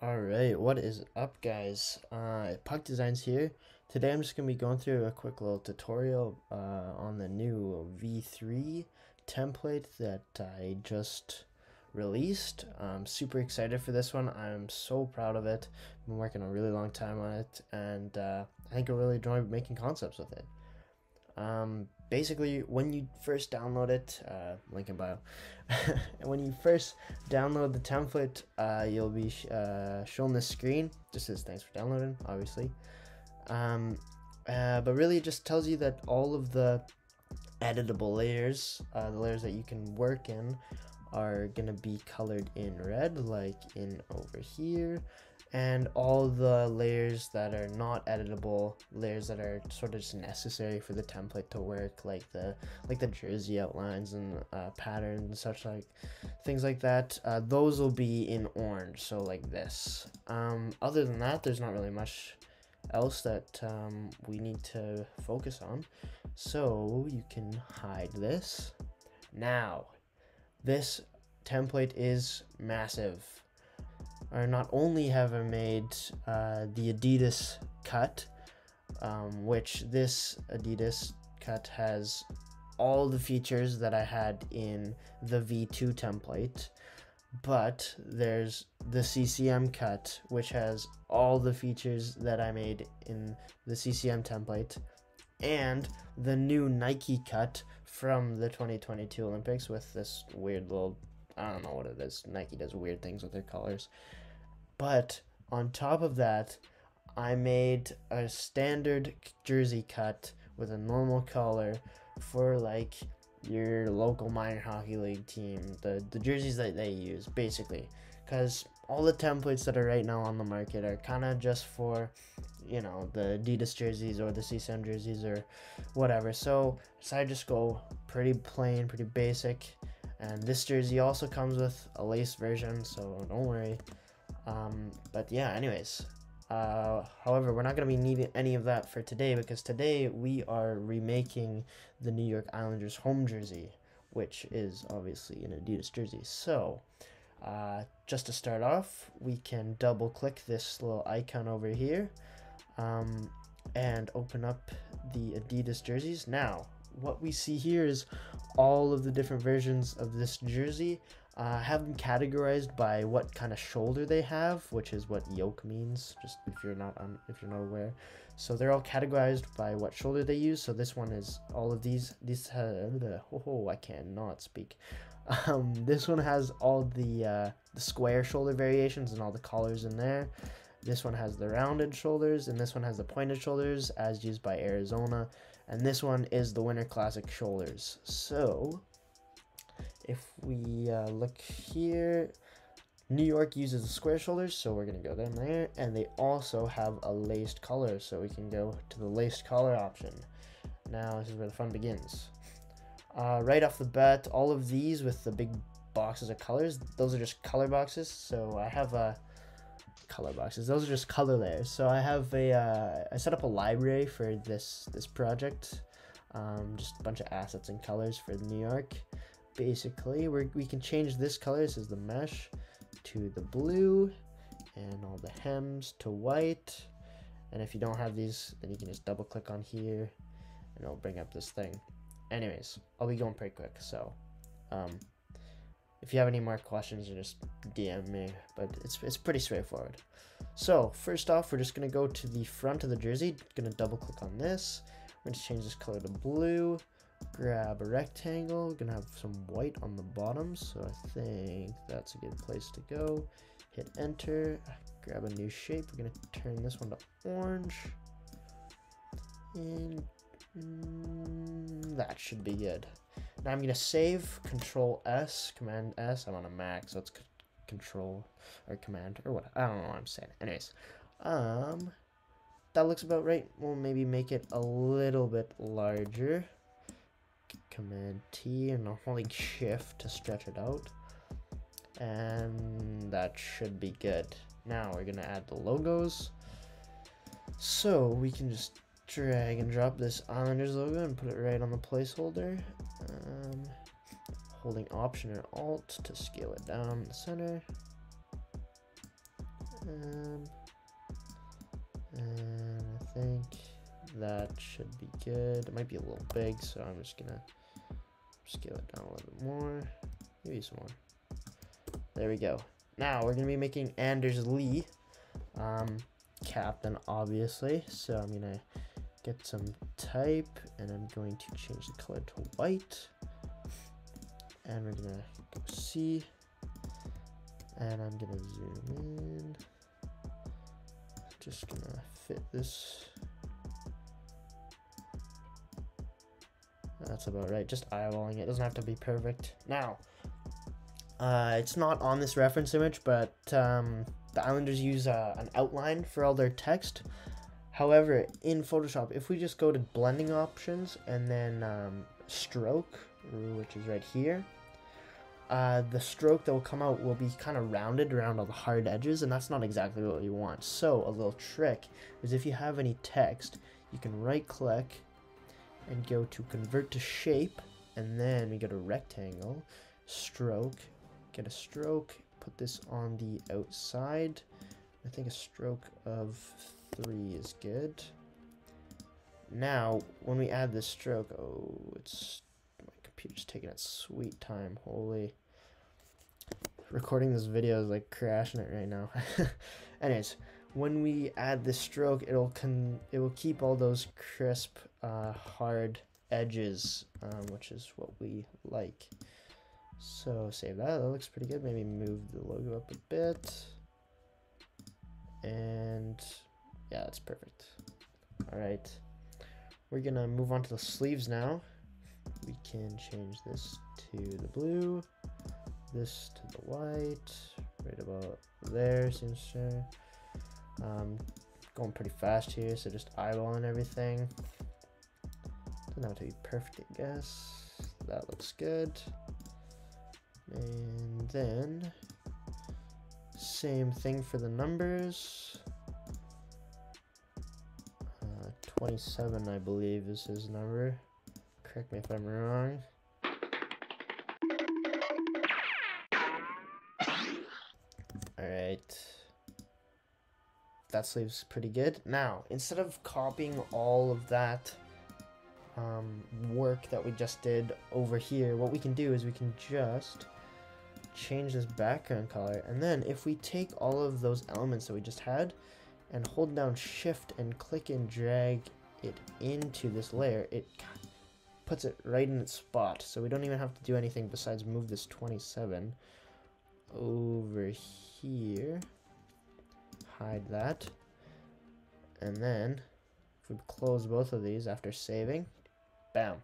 Alright, what is up guys? Puck Designs here. Today I'm just going to be going through a quick little tutorial on the new V3 template that I just released. I'm super excited for this one. I'm so proud of it. I've been working a really long time on it, and I think I really enjoy making concepts with it. Basically, when you first download it, link in bio, when you first download the template, you'll be shown this screen. Just says thanks for downloading, obviously. But really, it just tells you that all of the editable layers, the layers that you can work in, are gonna be colored in red, like in over here. And all the layers that are not editable, layers that are sort of just necessary for the template to work, like the jersey outlines and patterns and such, like things like that, those will be in orange, so like this. Other than that, there's not really much else that we need to focus on, so you can hide this. Now, this template is massive. Or not only have I made the Adidas cut, which this Adidas cut has all the features that I had in the V2 template, but there's the CCM cut, which has all the features that I made in the CCM template, and the new Nike cut from the 2022 Olympics with this weird little, I don't know what it is. Nike does weird things with their colors. But on top of that, I made a standard jersey cut with a normal color for like your local minor hockey league team, the jerseys that they use, basically. Because all the templates that are right now on the market are kind of just for, you know, the Adidas jerseys or the CCM jerseys or whatever. So I just go pretty plain, pretty basic. And this jersey also comes with a lace version, so don't worry. But yeah, anyways, however, we're not going to be needing any of that for today, because today we are remaking the New York Islanders home jersey, which is obviously an Adidas jersey. So just to start off, we can double click this little icon over here and open up the Adidas jerseys. Now, what we see here is all of the different versions of this jersey. Have them categorized by what kind of shoulder they have, which is what yoke means, just if you're not aware. So they're all categorized by what shoulder they use. So this one is all of these I cannot speak. This one has all the square shoulder variations and all the collars in there. This one has the rounded shoulders, and this one has the pointed shoulders as used by Arizona, and this one is the Winter Classic shoulders. So if we look here, New York uses the square shoulders, so we're going to go down there. And they also have a laced collar, so we can go to the laced collar option. Now, this is where the fun begins. Right off the bat, all of these with the big boxes of colors, those are just color boxes. So I have color boxes. Those are just color layers. So I have I set up a library for this project. Just a bunch of assets and colors for New York. Basically, we can change this color, this is the mesh, to the blue, and all the hems to white. And if you don't have these, then you can just double click on here and it'll bring up this thing. Anyways, I'll be going pretty quick, so if you have any more questions, you just DM me, but it's pretty straightforward. So first off, we're just gonna go to the front of the jersey, gonna double click on this. We're gonna change this color to blue. Grab a rectangle, gonna have some white on the bottom, so I think that's a good place to go. Hit enter, grab a new shape. We're gonna turn this one to orange, and that should be good. Now I'm gonna save, Control S, Command S. I'm on a Mac, so it's Control or Command or what, I don't know what I'm saying. Anyways, that looks about right. We'll maybe make it a little bit larger. Command T, and I'm holding Shift to stretch it out, and that should be good. Now we're gonna add the logos, so we can just drag and drop this Islanders logo and put it right on the placeholder, holding Option or Alt to scale it down in the center, And I think that should be good. It might be a little big, so I'm just gonna scale it down a little bit more. Maybe some more. There we go. Now we're gonna be making Anders Lee captain, obviously. So I'm gonna get some type, and I'm going to change the color to white. And we're gonna go C, and I'm gonna zoom in. Just gonna fit this. That's about right. Just eyeballing it. Doesn't have to be perfect. Now, it's not on this reference image, but the Islanders use an outline for all their text. However, in Photoshop, if we just go to blending options and then stroke, which is right here, the stroke that will come out will be kind of rounded around all the hard edges, and that's not exactly what you want. So a little trick is, if you have any text, you can right click and go to convert to shape, and then we go to rectangle, stroke, get a stroke, put this on the outside. I think a stroke of 3 is good. Now when we add this stroke, oh, it's, my computer's taking its sweet time. Holy, recording this video is like crashing it right now. Anyways, when we add this stroke, it will keep all those crisp hard edges, which is what we like. So save that. That looks pretty good. Maybe move the logo up a bit, and yeah, that's perfect. All right, we're gonna move on to the sleeves now. We can change this to the blue, this to the white, right about there. Seems fair. Going pretty fast here, so just eyeballing everything. Doesn't have to be perfect, I guess. That looks good. And then same thing for the numbers. 27, I believe, is his number. Correct me if I'm wrong. All right. That sleeve's pretty good. Now, instead of copying all of that work that we just did over here, what we can do is we can just change this background color, and then if we take all of those elements that we just had and hold down shift and click and drag it into this layer, it puts it right in its spot, so we don't even have to do anything besides move this 27 over here, hide that, and then if we close both of these after saving, bam.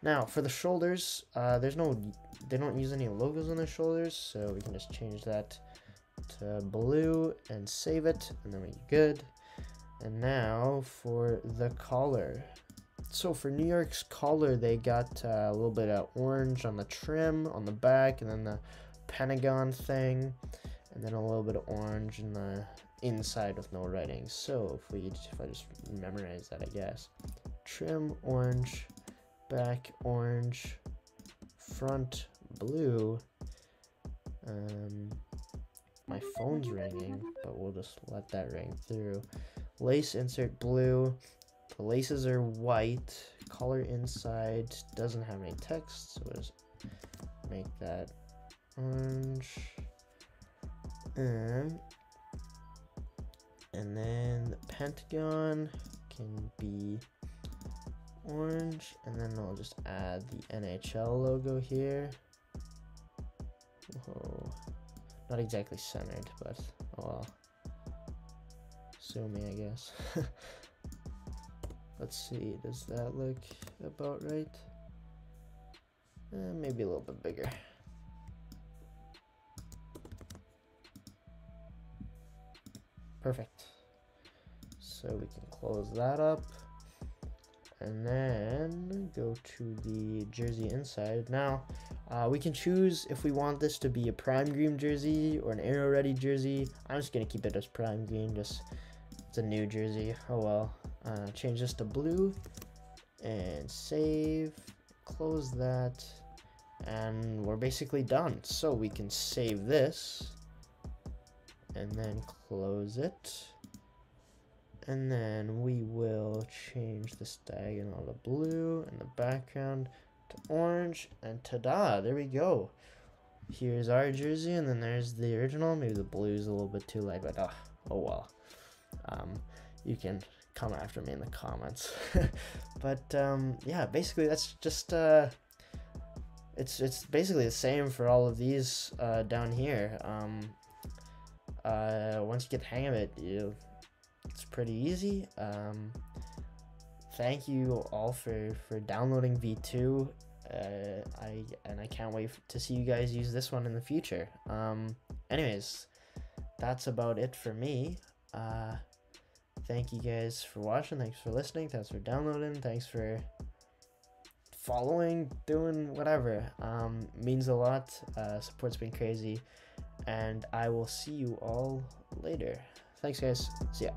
Now for the shoulders, they don't use any logos on the shoulders, so we can just change that to blue and save it, and then we're good. And now for the collar. So for New York's collar, they got a little bit of orange on the trim on the back, and then the pentagon thing, and then a little bit of orange in the inside with no writing. So if I just memorize that, I guess, trim orange, back orange, front blue. My phone's ringing, but we'll just let that ring through. Lace insert blue. The laces are white. Collar inside doesn't have any text, so we'll just make that orange. And then the pentagon can be orange, and then I'll just add the NHL logo here. Whoa. Not exactly centered, but oh well. Sue me, I guess. Let's see, does that look about right? Maybe a little bit bigger. Perfect. So we can close that up, and then go to the jersey inside. Now, we can choose if we want this to be a prime green jersey or an arrow ready jersey. I'm just gonna keep it as prime green, just it's a new jersey. Oh well. Change this to blue and save, close that, and we're basically done. So we can save this, and then close it. And then we will change this diagonal to blue and the background to orange, and ta-da, there we go. Here's our jersey, and then there's the original. Maybe the blue is a little bit too light, but oh well. You can come after me in the comments. But yeah, basically that's just it's basically the same for all of these down here. Once you get the hang of it, it's pretty easy. Thank you all for downloading V2. I can't wait to see you guys use this one in the future. Anyways, that's about it for me. Thank you guys for watching. Thanks for listening. Thanks for downloading. Thanks for following, doing whatever. Means a lot. Support's been crazy, and I will see you all later. Thanks, guys. See ya.